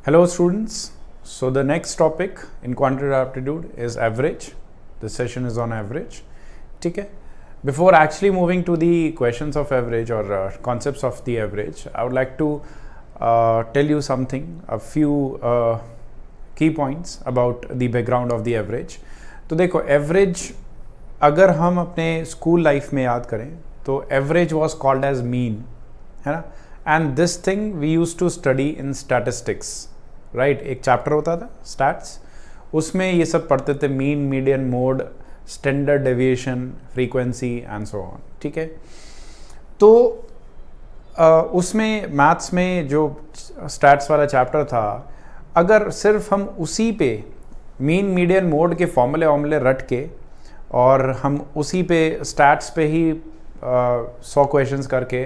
Hello students, so the next topic in quantitative aptitude is average. This session is on average. ठीक है. Before actually moving to the questions of average or concepts of the average, I would like to tell you something, a few key points about the background of the average. तो देखो average अगर हम अपने school life में याद करें तो average was called as mean, है ना. And this thing we used to study in statistics. Right एक चैप्टर होता था स्टैट्स, उसमें ये सब पढ़ते थे, mean, median, mode, standard deviation, frequency and so on. ठीक है. तो उसमें मैथ्स में जो स्टैट्स वाला चैप्टर था, अगर सिर्फ हम उसी पे मीन, मीडियन, मोड के फॉर्मूले रट के और हम उसी पे स्टैट्स पे ही 100 क्वेश्चंस करके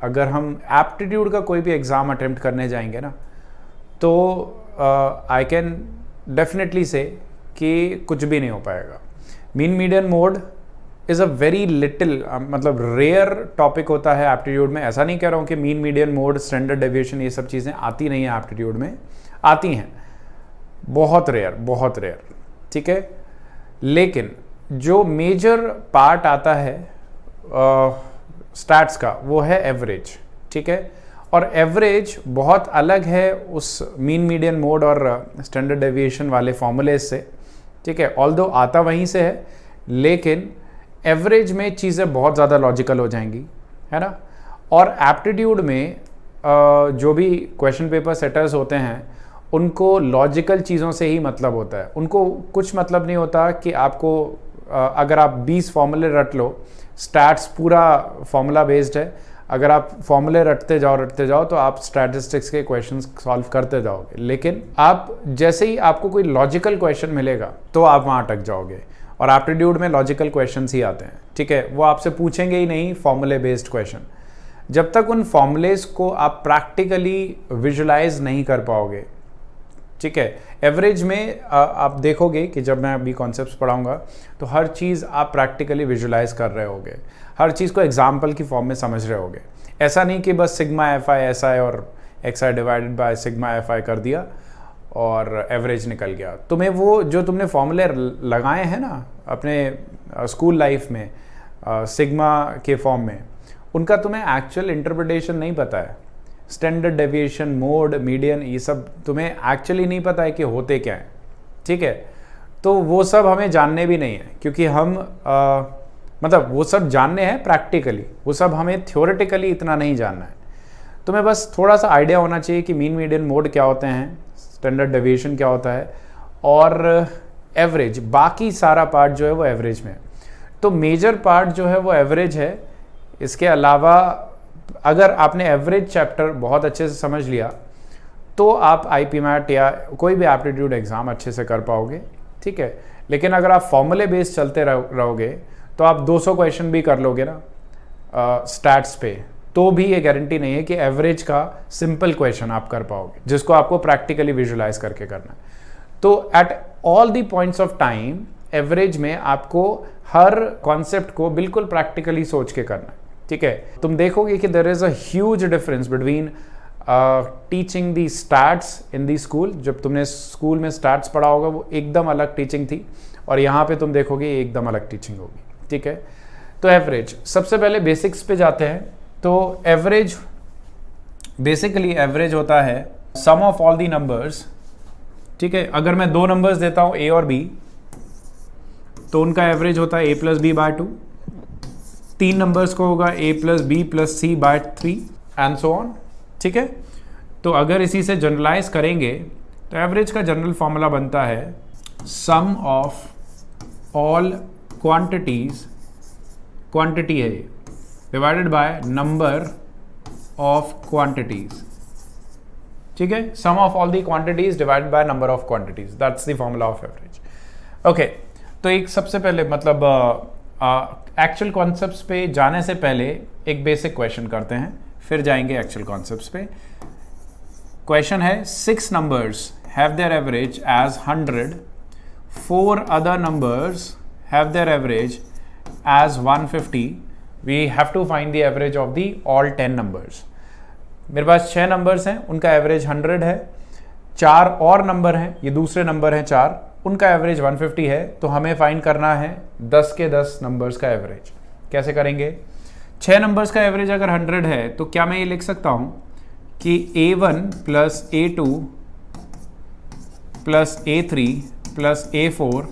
अगर हम एप्टीट्यूड का कोई भी एग्ज़ाम अटेम्प्ट करने जाएंगे ना, तो आई कैन डेफिनेटली से कि कुछ भी नहीं हो पाएगा. Mean, median, mode is a very little, मतलब रेयर टॉपिक होता है एप्टीट्यूड में. ऐसा नहीं कह रहा हूँ कि mean, median, mode, standard deviation ये सब चीज़ें आती नहीं है एप्टीट्यूड में, आती हैं, बहुत रेयर, बहुत रेयर. ठीक है. लेकिन जो मेजर पार्ट आता है स्टैट्स का वो है एवरेज. ठीक है. और एवरेज बहुत अलग है उस मीन, मीडियन, मोड और स्टैंडर्ड डेविएशन वाले फॉर्मूले से. ठीक है. ऑल्दो आता वहीं से है, लेकिन एवरेज में चीज़ें बहुत ज़्यादा लॉजिकल हो जाएंगी, है ना. और एप्टीट्यूड में जो भी क्वेश्चन पेपर सेटर्स होते हैं उनको लॉजिकल चीज़ों से ही मतलब होता है. उनको कुछ मतलब नहीं होता कि आपको अगर आप 20 फॉर्मूले रट लो, स्टैट्स पूरा फॉर्मूला बेस्ड है, अगर आप फॉर्मूले रटते जाओ तो आप स्टैटिस्टिक्स के क्वेश्चंस सॉल्व करते जाओगे. लेकिन आप जैसे ही आपको कोई लॉजिकल क्वेश्चन मिलेगा तो आप वहाँ अटक जाओगे. और एप्टीट्यूड में लॉजिकल क्वेश्चंस ही आते हैं. ठीक है. वो आपसे पूछेंगे ही नहीं फॉर्मूले बेस्ड क्वेश्चन, जब तक उन फॉर्मूलेज को आप प्रैक्टिकली विजुलाइज नहीं कर पाओगे. ठीक है. एवरेज में आप देखोगे कि जब मैं अभी कॉन्सेप्ट्स पढ़ाऊंगा तो हर चीज़ आप प्रैक्टिकली विजुलाइज कर रहे होगे, हर चीज़ को एग्जाम्पल की फॉर्म में समझ रहे होगे. ऐसा नहीं कि बस sigma F I S I और X I divided by sigma F I कर दिया और एवरेज निकल गया. तुम्हें वो जो तुमने फॉर्मूले लगाए हैं ना अपने स्कूल लाइफ में सिग्मा के फॉर्म में, उनका तुम्हें एक्चुअल इंटरप्रिटेशन नहीं पता है. स्टैंडर्ड डेविएशन, मोड, मीडियन, ये सब तुम्हें एक्चुअली नहीं पता है कि होते क्या हैं. ठीक है. तो वो सब हमें जानने भी नहीं है, क्योंकि हम मतलब वो सब जानने हैं प्रैक्टिकली, वो सब हमें थ्योरेटिकली इतना नहीं जानना है. तुम्हें बस थोड़ा सा आइडिया होना चाहिए कि मीन, मीडियन, मोड क्या होते हैं, स्टैंडर्ड डेविएशन क्या होता है और एवरेज. बाकी सारा पार्ट जो है वो एवरेज में है. तो मेजर पार्ट जो है वो एवरेज है. इसके अलावा अगर आपने एवरेज चैप्टर बहुत अच्छे से समझ लिया तो आप आईपी मैट या कोई भी एप्टीट्यूड एग्ज़ाम अच्छे से कर पाओगे. ठीक है. लेकिन अगर आप फॉर्मूले बेस्ड चलते रहोगे तो आप 200 क्वेश्चन भी कर लोगे ना स्टैट्स पे, तो भी ये गारंटी नहीं है कि एवरेज का सिंपल क्वेश्चन आप कर पाओगे, जिसको आपको प्रैक्टिकली विजुलाइज करके करना है. तो at all the points of time average में आपको हर कॉन्सेप्ट को बिल्कुल प्रैक्टिकली सोच के करना है. ठीक है. तुम देखोगे कि there is a huge difference between teaching the stats in the school. जब तुमने स्कूल में स्टैट्स पढ़ा होगा वो एकदम अलग टीचिंग थी, और यहाँ पे तुम देखोगे एकदम अलग टीचिंग होगी. ठीक है. तो एवरेज, सबसे पहले बेसिक्स पे जाते हैं. तो एवरेज, बेसिकली एवरेज होता है sum of all the numbers. ठीक है. अगर मैं 2 नंबर्स देता हूँ ए और बी, तो उनका एवरेज होता है A plus B by 2. 3 numbers को होगा A plus B plus C by 3 and so on. ठीक है. तो अगर इसी से जनरलाइज करेंगे तो एवरेज का जनरल फॉर्मूला बनता है sum of all quantities, quantity है divided by number of quantities. ठीक है. Sum of all the quantities divided by number of quantities, that's the formula of average. Okay. तो एक सबसे पहले मतलब एक्चुअल कॉन्सेप्ट्स पे जाने से पहले एक बेसिक क्वेश्चन करते हैं, फिर जाएंगे एक्चुअल कॉन्सेप्ट्स पे. क्वेश्चन है 6 numbers have their average as 100, 4 other numbers have their average as 150. We have to find the average of the all 10 numbers. मेरे पास 6 नंबर्स हैं, उनका एवरेज 100 है. 4 और नंबर हैं, ये दूसरे नंबर हैं 4, उनका एवरेज 150 है, तो हमें फाइंड करना है 10 के 10 नंबर्स का एवरेज। कैसे करेंगे? 6 नंबर्स का एवरेज अगर 100 है तो क्या मैं ये लिख सकता हूं कि A1 plus A2 plus A3 plus A4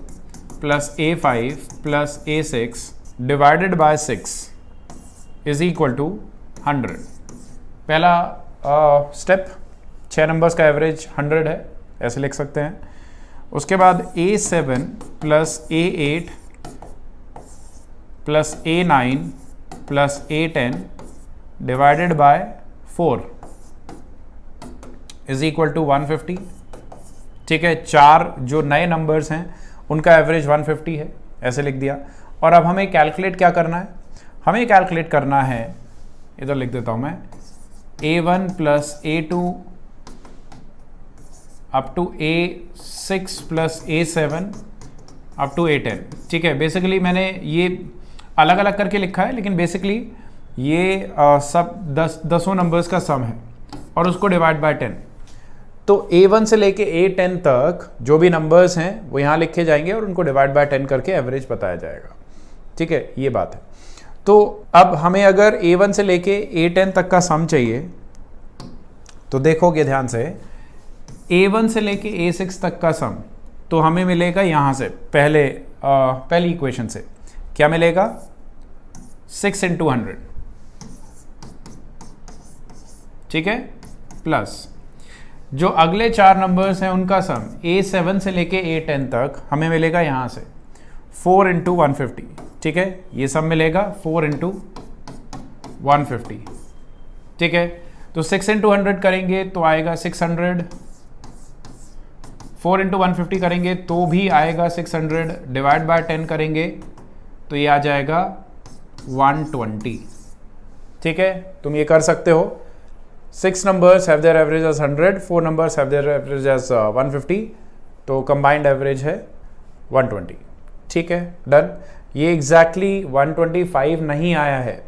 plus A5 plus A6 divided by 6 is equal to 100। पहला स्टेप, 6 नंबर्स का एवरेज 100 है, ऐसे लिख सकते हैं। उसके बाद A7 plus A8 plus A9 plus A10 divided by 4 is equal to 150। ठीक है, 4 जो नए नंबर्स हैं उनका एवरेज 150 है, ऐसे लिख दिया। और अब हमें कैलकुलेट क्या करना है? हमें कैलकुलेट करना है, इधर लिख देता हूं मैं, A1 plus A2 up to A6 plus A7 up to A10। ठीक है, बेसिकली मैंने ये अलग अलग करके लिखा है, लेकिन बेसिकली ये सब 10 नंबर्स का सम है और उसको डिवाइड बाय 10। तो A1 से लेके A10 तक जो भी नंबर्स हैं वो यहाँ लिखे जाएंगे और उनको डिवाइड बाय 10 करके एवरेज बताया जाएगा। ठीक है, ये बात है। तो अब हमें अगर A1 से लेके A10 तक का सम चाहिए तो देखोगे ध्यान से, A1 से लेके A6 तक का सम तो हमें मिलेगा यहाँ से, पहली इक्वेशन से क्या मिलेगा? 6 इंटू 100। ठीक है, प्लस जो अगले 4 नंबर्स हैं उनका सम A7 से लेके A10 तक हमें मिलेगा यहाँ से 4 इंटू 150। ठीक है, ये सब मिलेगा 4 इंटू 150। ठीक है, तो 6 इंटू 100 करेंगे तो आएगा 600, 4 इंटू 150 करेंगे तो भी आएगा 600, डिवाइड बाय 10 करेंगे तो ये आ जाएगा 120। ठीक है, तुम ये कर सकते हो। 6 numbers have their average as 100, 4 numbers have their average as 150, तो combined average है 120। ठीक है, डन। ये exactly 125 नहीं आया है,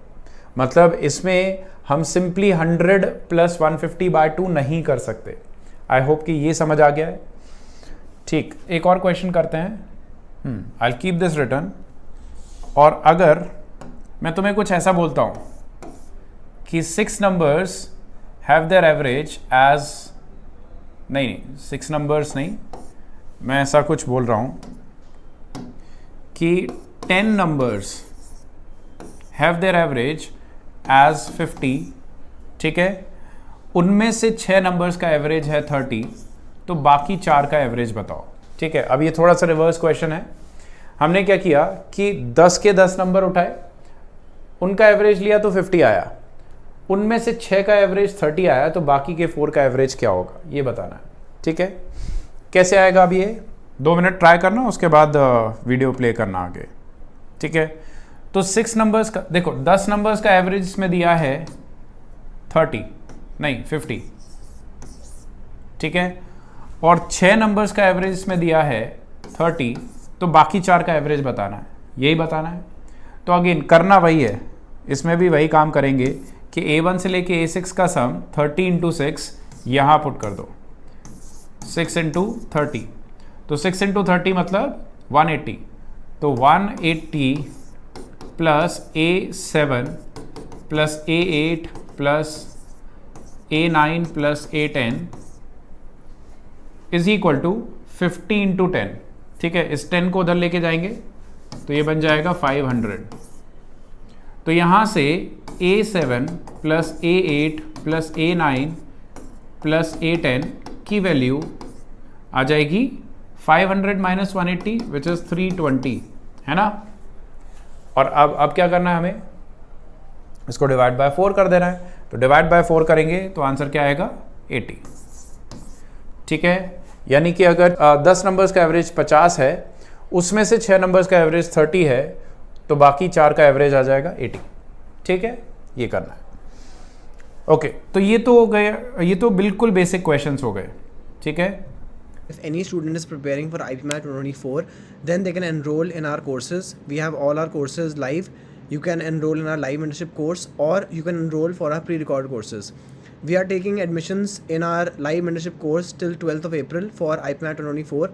मतलब इसमें हम simply 100 प्लस 150 बाय 2 नहीं कर सकते। आई होप कि ये समझ आ गया है। ठीक, एक और क्वेश्चन करते हैं। I keep this return. और अगर मैं तुम्हें कुछ ऐसा बोलता हूं कि 6 numbers have their average as, नहीं 6 numbers नहीं, मैं ऐसा कुछ बोल रहा हूं कि 10 numbers have their average as 50। ठीक है, उनमें से 6 numbers का एवरेज है 30, तो बाकी 4 का एवरेज बताओ। ठीक है, अब ये थोड़ा सा रिवर्स क्वेश्चन है। हमने क्या किया कि 10 के 10 नंबर उठाए, उनका एवरेज लिया तो 50 आया, उनमें से 6 का एवरेज 30 आया, तो बाकी के 4 का एवरेज क्या होगा ये बताना है। ठीक है, कैसे आएगा? अब ये 2 मिनट ट्राई करना, उसके बाद वीडियो प्ले करना आगे। ठीक है, तो 6 नंबर्स का देखो, 10 नंबर्स का एवरेज इसमें दिया है 30 नहीं 50। ठीक है, और 6 नंबर्स का एवरेज इसमें दिया है 30, तो बाकी 4 का एवरेज बताना है, यही बताना है। तो अगेन करना वही है, इसमें भी वही काम करेंगे कि A1 से लेके A6 का सम 30 इंटू 6 यहाँ पुट कर दो, 6 इंटू 30, तो 6 इंटू 30 मतलब 180, तो 180 plus A7 plus A8 plus A9 plus A10 is equal to 50 into 10। ठीक है, इस 10 को उधर लेके जाएंगे तो ये बन जाएगा 500। तो यहाँ से A7 plus A8 plus A9 plus A10 की वैल्यू आ जाएगी 500 माइनस 180 विच इज 320, है ना। और अब क्या करना है, हमें इसको डिवाइड बाय 4 कर देना है, तो डिवाइड बाय 4 करेंगे तो आंसर क्या आएगा 80। ठीक है, यानी कि अगर 10 नंबर्स का एवरेज 50 है, उसमें से 6 नंबर्स का एवरेज 30 है, तो बाकी 4 का एवरेज आ जाएगा 80। ठीक है, ये करना है। ओके, तो ये तो हो गए, ये तो बिल्कुल बेसिक क्वेश्चंस हो गए। ठीक है, If any student is preparing for IPMAT 2024, then they can enroll in our courses. We have all our courses live. You can enroll in our live mentorship course, or you can enroll for our pre-recorded courses. We are taking admissions in our live mentorship course till 12th of April for IPMAT 2024.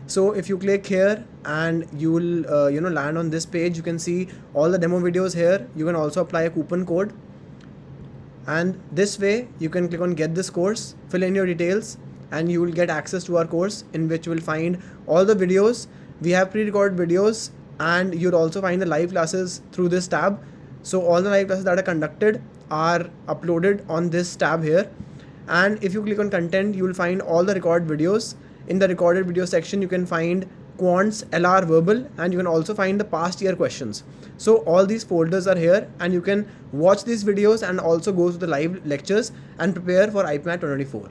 So if you click here and you will land on this page, you can see all the demo videos here. You can also apply a coupon code, and this way you can click on get this course, fill in your details, and you will get access to our course, in which you will find all the videos. We have pre-recorded videos, and you'll also find the live classes through this tab. So all the live classes that are conducted are uploaded on this tab here. And if you click on content, you will find all the recorded videos. In the recorded video section, you can find Quants, LR Verbal, and you can also find the past year questions. So all these folders are here, and you can watch these videos and also go to the live lectures and prepare for IPMAT 2024.